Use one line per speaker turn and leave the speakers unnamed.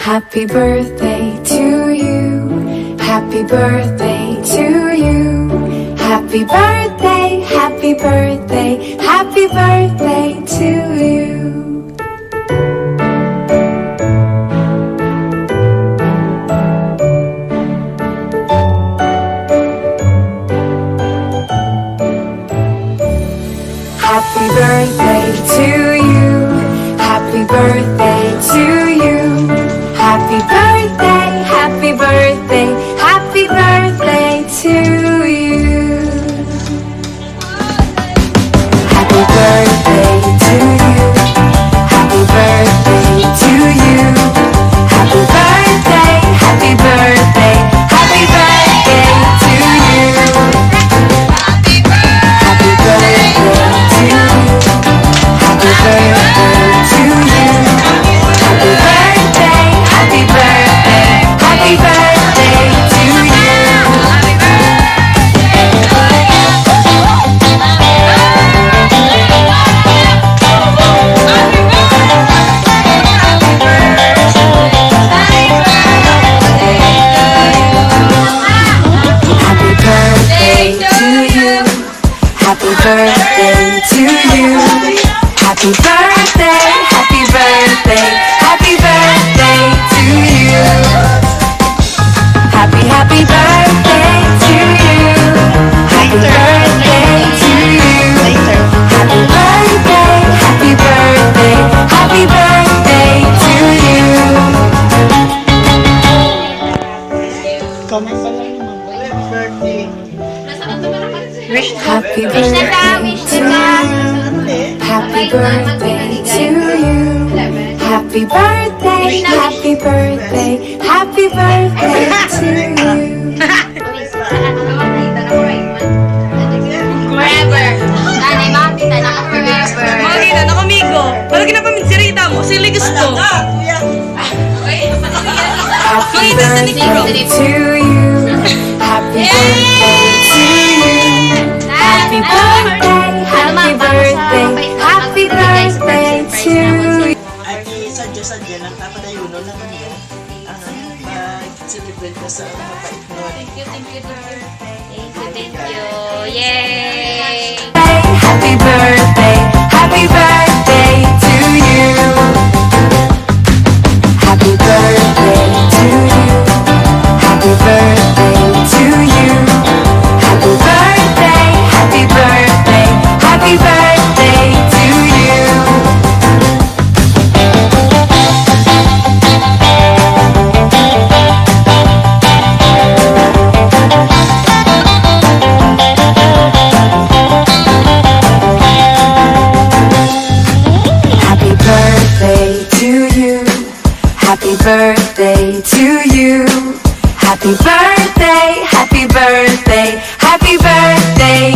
Happy birthday to you. Happy birthday to you. Happy birthday, happy birthday, happy birthday to you. Happy birthday to you. Happy birthday to you. Happy birthday, happy birthday, happy birthday to you. Happy birthday to you. Happy birthday to you. Happy birthday, happy birthday, happy birthday to you. Happy birthday to you. Happy birthday to you. Happy birthday, happy birthday, happy birthday to you. Happy birthday to you. Happy birthday to you. Happy birthday, happy birthday, happy birthday to you. Happy birthday to you. Happy birthday to you. Happy birthday, happy birthday, happy birthday to you.
Comment pa lang naman. Birthday.
Happy birthday to you. Happy birthday to you. Happy birthday, happy birthday, happy birthday to you.
Forever. Nanay, makakita na forever.
Makakita na kamigo. Parang ginapamit si Rita mo. Sila gusto.
Happy birthday to you. Happy birthday to you. Happy birthday, happy birthday, happy birthday to you.
At sadya-sadya lang PADAYON na kanya. Mag-celebrate ka sa mapait mo.
Thank you. Yay!
Happy birthday, happy birthday to you. Happy birthday to you. Happy birthday to you. Happy birthday, happy birthday, happy birthday to you. Happy birthday to you. Happy birthday to you. Happy birthday, happy birthday, happy birthday